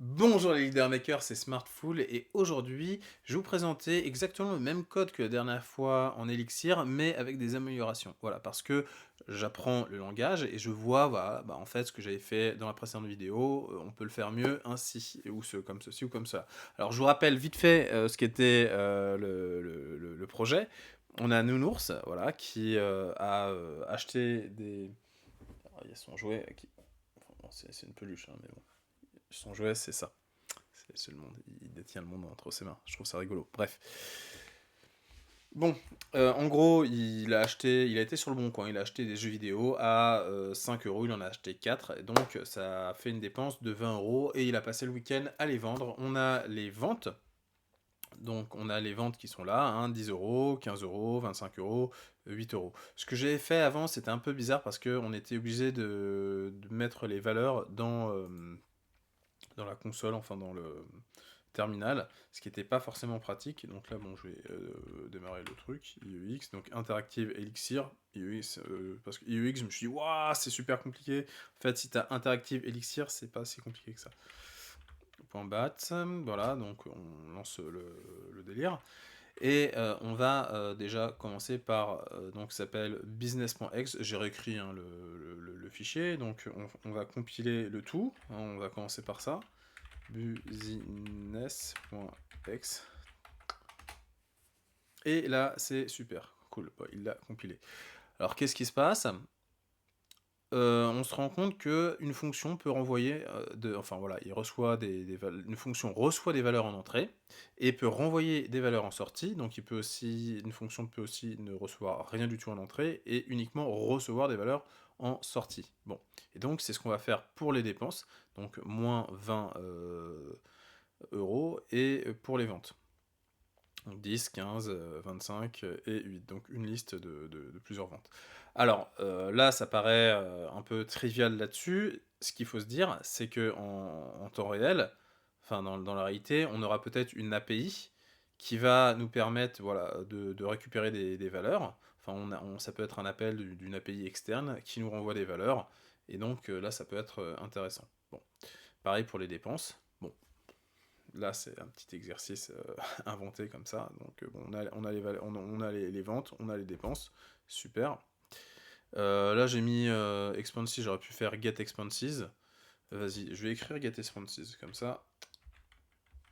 Bonjour les leader makers, c'est Smartful et aujourd'hui je vais vous présenter exactement le même code que la dernière fois en Elixir mais avec des améliorations. Voilà, parce que j'apprends le langage et je vois voilà, en fait ce que j'avais fait dans la précédente vidéo, on peut le faire mieux ainsi, ou comme ceci ou comme ça. Alors je vous rappelle vite fait ce qu'était le projet. On a Nounours voilà, qui a acheté des... Alors, il y a son jouet qui... Enfin, bon, c'est une peluche, hein, mais bon. Son jouet c'est ça. C'est le monde, il détient le monde entre ses mains. Je trouve ça rigolo. Bref. Bon, en gros, il a été sur le bon coin, il a acheté des jeux vidéo à 5 euros, il en a acheté 4, et donc ça a fait une dépense de 20 euros, et il a passé le week-end à les vendre. On a les ventes, donc on a les ventes qui sont là, hein, 10 euros, 15 euros, 25 euros, 8 euros. Ce que j'avais fait avant, c'était un peu bizarre parce qu'on était obligé de mettre les valeurs dans la console, enfin dans le terminal, ce qui n'était pas forcément pratique. Donc là, bon, je vais démarrer le truc, IEX, donc Interactive Elixir, IEX, parce que IEX, je me suis dit, waouh, c'est super compliqué. En fait, si tu as Interactive Elixir, c'est pas si compliqué que ça. Point bat, voilà, donc on lance le délire. Et on va déjà commencer par, donc ça s'appelle business.exe, j'ai réécrit hein, le fichier, donc on va compiler le tout, hein, on va commencer par ça, business.exe, et là c'est super, cool, bon, il l'a compilé. Alors qu'est-ce qui se passe? On se rend compte qu'une fonction peut renvoyer, enfin voilà, il reçoit une fonction reçoit des valeurs en entrée, et peut renvoyer des valeurs en sortie, donc une fonction peut aussi ne recevoir rien du tout en entrée, et uniquement recevoir des valeurs en sortie. Bon, et donc c'est ce qu'on va faire pour les dépenses, donc moins 20 euros, et pour les ventes. Donc 10, 15, 25 et 8. Donc une liste de plusieurs ventes. Alors là, ça paraît un peu trivial là-dessus. Ce qu'il faut se dire, c'est que en temps réel, enfin dans la réalité, on aura peut-être une API qui va nous permettre voilà, de récupérer des valeurs. Enfin, ça peut être un appel d'une API externe qui nous renvoie des valeurs. Et donc là, ça peut être intéressant. Bon, pareil pour les dépenses. Bon, là, c'est un petit exercice inventé comme ça. Donc, bon, on a les ventes, on a les dépenses. Super. Là, j'ai mis expenses, j'aurais pu faire get expenses. Vas-y, je vais écrire get expenses. Comme ça,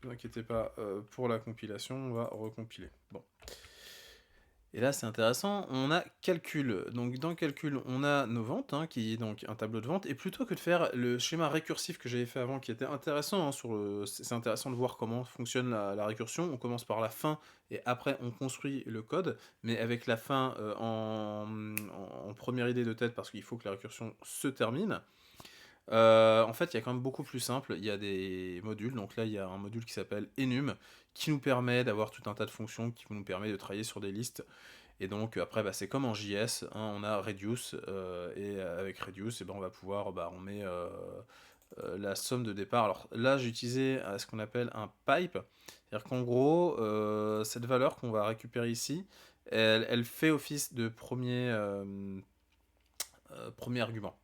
ne vous inquiétez pas, pour la compilation, on va recompiler. Bon. Et là, c'est intéressant, on a calcul. Donc dans calcul, on a nos ventes, hein, qui est donc un tableau de vente. Et plutôt que de faire le schéma récursif que j'avais fait avant, qui était intéressant, hein, c'est intéressant de voir comment fonctionne la récursion. On commence par la fin et après on construit le code, mais avec la fin en première idée de tête parce qu'il faut que la récursion se termine. En fait, il y a quand même beaucoup plus simple. Il y a des modules. Donc là, il y a un module qui s'appelle enum qui nous permet d'avoir tout un tas de fonctions qui nous permet de travailler sur des listes. Et donc après, c'est comme en JS, hein, on a reduce, et avec reduce, on va pouvoir, on met la somme de départ. Alors là, j'ai utilisé ce qu'on appelle un pipe, c'est-à-dire qu'en gros, cette valeur qu'on va récupérer ici, elle fait office de premier argument.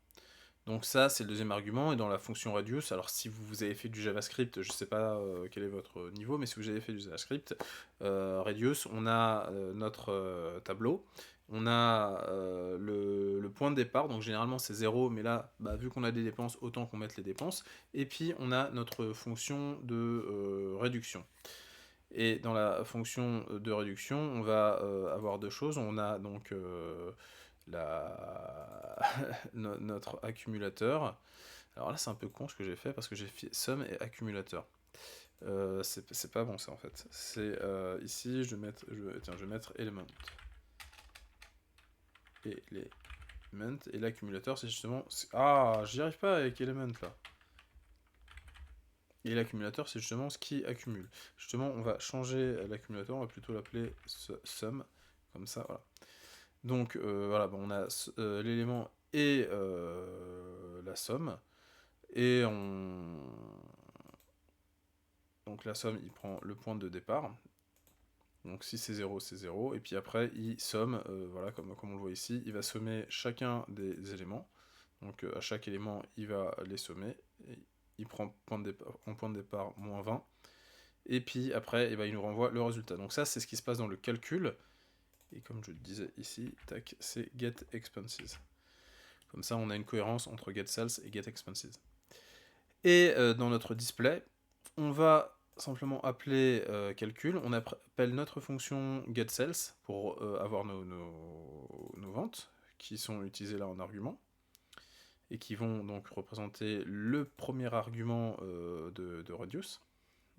Donc ça, c'est le deuxième argument, et dans la fonction reduce, alors si vous avez fait du JavaScript, je ne sais pas quel est votre niveau, mais si vous avez fait du JavaScript, reduce, on a notre tableau, on a le point de départ, donc généralement c'est 0, mais là, vu qu'on a des dépenses, autant qu'on mette les dépenses, et puis on a notre fonction de réduction. Et dans la fonction de réduction, on va avoir deux choses, on a donc la... notre accumulateur. Alors là, c'est un peu con ce que j'ai fait parce que j'ai fait somme et accumulateur. C'est pas bon ça en fait. C'est ici, tiens, je vais mettre element. Element, et l'accumulateur, c'est justement. Ah, j'y arrive pas avec element là. Et l'accumulateur, c'est justement ce qui accumule. Justement, on va changer l'accumulateur, on va plutôt l'appeler sum, comme ça, voilà. Donc voilà, on a l'élément et la somme. Et donc la somme, il prend le point de départ. Donc si c'est 0, c'est 0. Et puis après, il somme, voilà, comme on le voit ici, il va sommer chacun des éléments. Donc à chaque élément, il va les sommer. il prend en point de départ moins 20, et puis après, il nous renvoie le résultat. Donc ça, c'est ce qui se passe dans le calcul, et comme je le disais ici, tac, c'est get expenses. Comme ça, on a une cohérence entre get sales et get expenses. Et dans notre display, on va simplement appeler calcul, on appelle notre fonction getSales pour avoir nos ventes qui sont utilisées là en argument et qui vont donc représenter le premier argument de Reduce.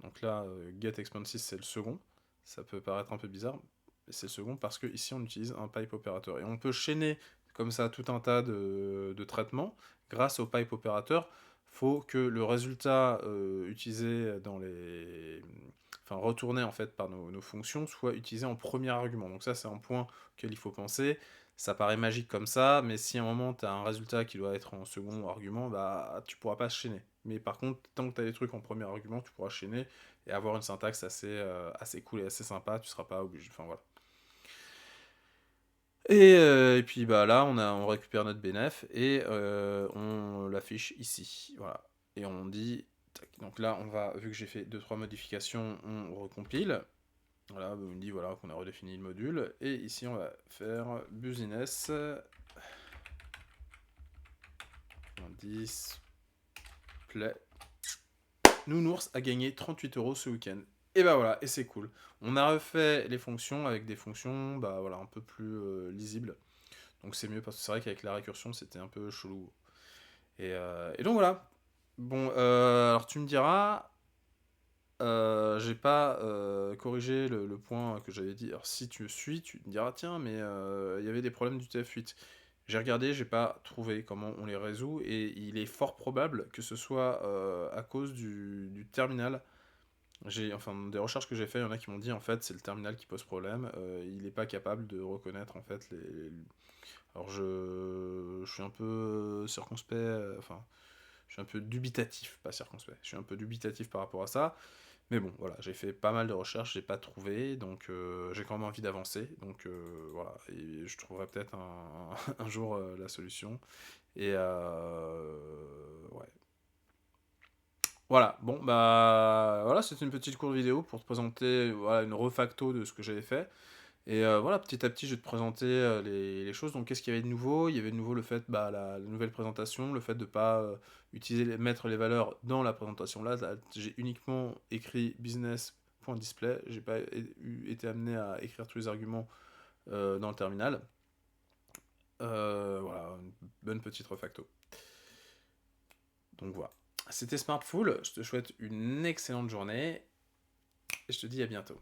Donc là, getExpenses c'est le second, ça peut paraître un peu bizarre, mais c'est le second parce que ici on utilise un pipe opérateur et on peut chaîner comme ça tout un tas de traitements grâce au pipe opérateur. Faut que le résultat utilisé dans les... Enfin, retourné en fait par nos fonctions soit utilisé en premier argument. Donc ça, c'est un point auquel il faut penser. Ça paraît magique comme ça, mais si à un moment tu as un résultat qui doit être en second argument, bah tu pourras pas chaîner. Mais par contre, tant que tu as des trucs en premier argument, tu pourras chaîner et avoir une syntaxe assez cool et assez sympa, tu seras pas obligé. Enfin voilà. Et puis bah là, on récupère notre bénéf et on l'affiche ici. Voilà. Et on dit, tac, donc là, vu que j'ai fait 2-3 modifications, on recompile. Voilà, on me dit voilà, qu'on a redéfini le module. Et ici, on va faire business display. Nounours a gagné 38 € ce week-end. Et bah voilà, et c'est cool. On a refait les fonctions avec des fonctions bah voilà, un peu plus lisibles. Donc c'est mieux parce que c'est vrai qu'avec la récursion, c'était un peu chelou. Et donc voilà. Bon, alors tu me diras, j'ai pas corrigé le point que j'avais dit. Alors si tu suis, tu me diras, tiens, mais il y avait des problèmes du TF8. J'ai regardé, j'ai pas trouvé comment on les résout, et il est fort probable que ce soit à cause du terminal. Enfin, des recherches que j'ai fait, il y en a qui m'ont dit en fait c'est le terminal qui pose problème. Il n'est pas capable de reconnaître en fait Alors je suis un peu circonspect, enfin je suis un peu dubitatif, pas circonspect. Je suis un peu dubitatif par rapport à ça. Mais bon, voilà, j'ai fait pas mal de recherches, j'ai pas trouvé, donc j'ai quand même envie d'avancer. Donc voilà, et je trouverai peut-être un jour la solution. Et ouais. Voilà, bon, bah voilà, c'est une petite courte vidéo pour te présenter voilà, une refacto de ce que j'avais fait. Et voilà, petit à petit, je vais te présenter les choses. Donc, qu'est-ce qu'il y avait de nouveau? Il y avait de nouveau le fait, bah, la nouvelle présentation, le fait de ne pas mettre les valeurs dans la présentation. Là, j'ai uniquement écrit business.display. J'ai pas été amené à écrire tous les arguments dans le terminal. Voilà, une bonne petite refacto. Donc voilà. C'était Smartful. Je te souhaite une excellente journée et je te dis à bientôt.